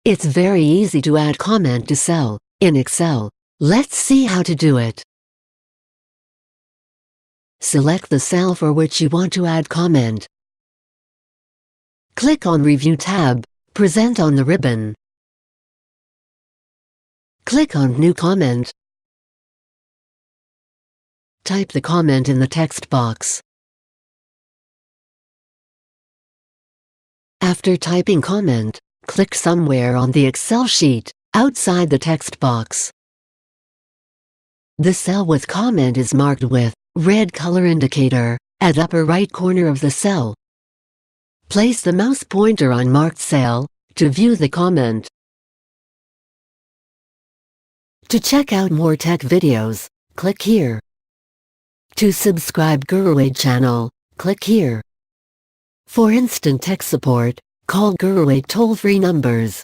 It's very easy to add comment to cell in Excel. Let's see how to do it. Select the cell for which you want to add comment. Click on Review tab, Present on the ribbon. Click on New Comment. Type the comment in the text box. After typing comment, click somewhere on the Excel sheet, outside the text box. The cell with comment is marked with red color indicator at upper right corner of the cell. Place the mouse pointer on marked cell to view the comment. To check out more tech videos, click here. To subscribe GuruAid channel, click here. For instant tech support, call GuruAid toll-free numbers